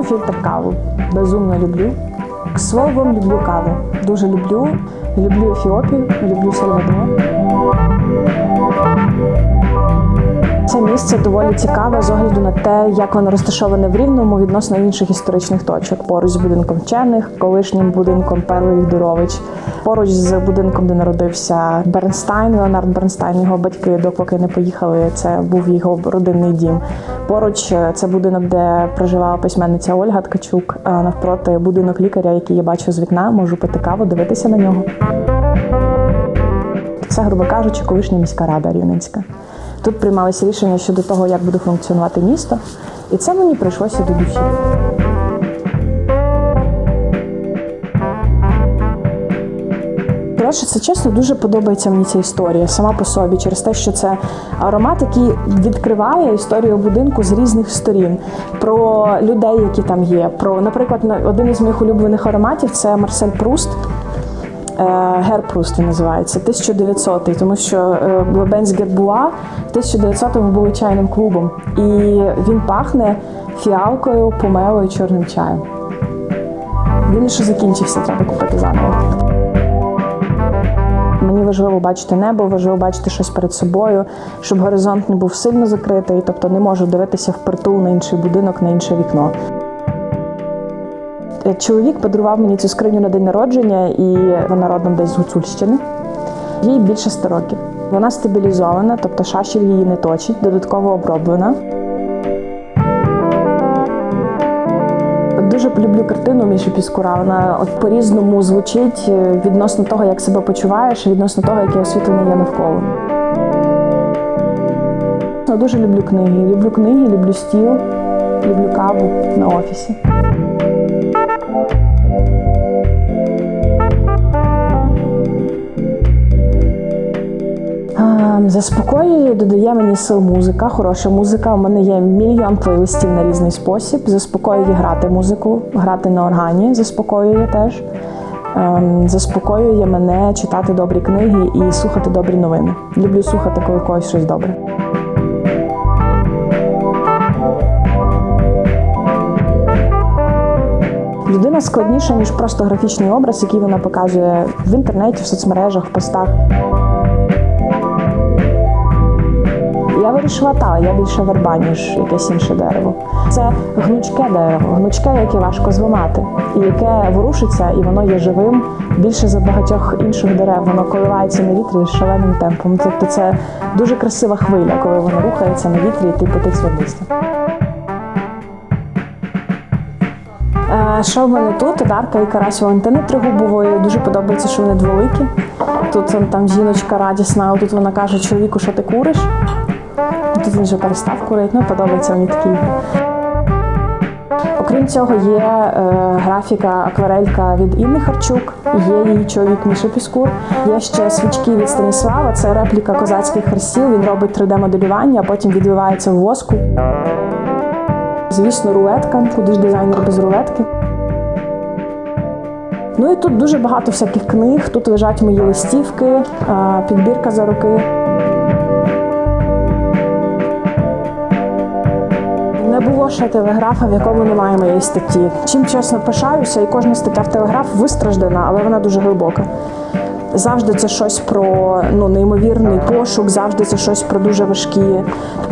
фільтр каву. Безумно люблю. Словом, люблю каву. Дуже люблю. Люблю Ефіопію, люблю Сальвадор. Це місце доволі цікаве з огляду на те, як воно розташоване в Рівному відносно інших історичних точок. Поруч з будинком вчених, колишнім будинком Перли Вігдорович, поруч з будинком, де народився Бернстайн, Леонард Бернстайн, його батьки, допоки не поїхали, це був його родинний дім. Поруч це будинок, де проживала письменниця Ольга Ткачук, а навпроти будинок лікаря, який я бачу з вікна, можу пити каву, дивитися на нього. Це, грубо кажучи, колишня міська рада рівненська. Тут приймалися рішення щодо того, як буде функціонувати місто, і це мені прийшлося до душі. Коротше, це чесно, дуже подобається мені ця історія сама по собі, через те, що це аромат, який відкриває історію будинку з різних сторін. Про людей, які там є. Про, наприклад, один із моїх улюблених ароматів – це Марсель Пруст. Гер Пруст він називається, 1900-й, тому що Лебенсь Гербуа в 1900-му були чайним клубом. І він пахне фіалкою, помелою, чорним чаєм. Він ще закінчився, треба купити заново. Мені важливо бачити небо, важливо бачити щось перед собою, щоб горизонт не був сильно закритий, тобто не можу дивитися впритул на інший будинок, на інше вікно. Чоловік подарував мені цю скриню на день народження, і вона родом десь з Гуцульщини. Їй більше 100 років. Вона стабілізована, тобто шашель її не точить, додатково оброблена. Дуже люблю картину Міші Піскура. Вона по-різному звучить відносно того, як себе почуваєш, відносно того, яке освітлення є навколо. Дуже люблю книги. Люблю книги, люблю стіл, люблю каву на офісі. Заспокоює, додає мені сил музика, хороша музика. У мене є мільйон плейлистів на різний спосіб. Заспокоює грати музику, грати на органі заспокоює теж. Заспокоює мене читати добрі книги і слухати добрі новини. Люблю слухати, коли когось щось добре. Людина складніша, ніж просто графічний образ, який вона показує в інтернеті, в соцмережах, в постах. Я вирішила, я більше верба, ніж якесь інше дерево. Це гнучке дерево, гнучке, яке важко зламати, і яке ворушиться, і воно є живим більше за багатьох інших дерев. Воно коливається на вітрі з шаленим темпом. Тобто це дуже красива хвиля, коли воно рухається на вітрі, і ти потик своє листя. Що в мене тут? Дарка і карась Валентини Тригубової. Дуже подобається, що вони дволикі. Тут там жіночка радісна, а тут вона каже: чоловіку, що ти куриш? Тут він вже перестав курити, подобається мені такі. Окрім цього, є графіка, акварелька від Інни Харчук, є її чоловік Міша Піскур. Є ще свічки від Станіслава, це репліка козацьких хрестів, він робить 3D-моделювання, а потім відливається в воску. Звісно, рулетка, куди ж дизайнер без рулетки. Ну і тут дуже багато всяких книг, тут лежать мої листівки, підбірка за роки. Не було ще телеграфа, в якому немає моєї статті. Чим чесно пишаюся, і кожна стаття в телеграф вистраждана, але вона дуже глибока. Завжди це щось про неймовірний пошук, завжди це щось про дуже важкі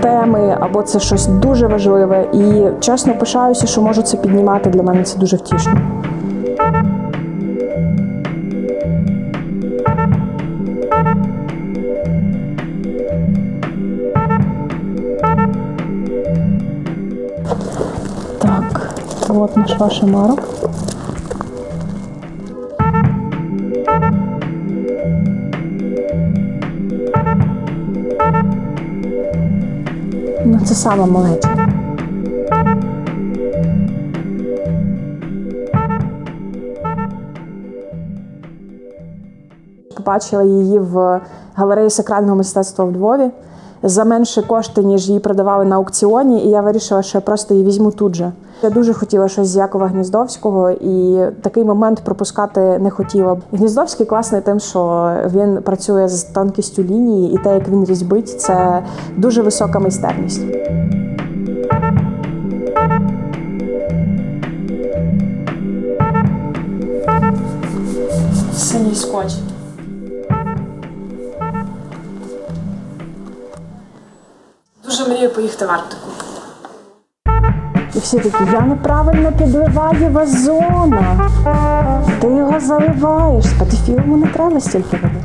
теми, або це щось дуже важливе. І чесно пишаюся, що можу це піднімати, для мене це дуже втішно. Так, от наш вашемарок. Це сама малеча. Побачила її в галереї сакрального мистецтва в Львові за менші кошти, ніж її продавали на аукціоні, і я вирішила, що я просто її візьму тут же. Я дуже хотіла щось з Якова Гніздовського, і такий момент пропускати не хотіла. Гніздовський класний тим, що він працює з тонкістю лінії, і те, як він різьбить, це дуже висока майстерність. скотч. Дуже мрію поїхати в Арктику. І всі такі, я неправильно підливаю вазона. Ти його заливаєш. Спатифілому не треба стільки води.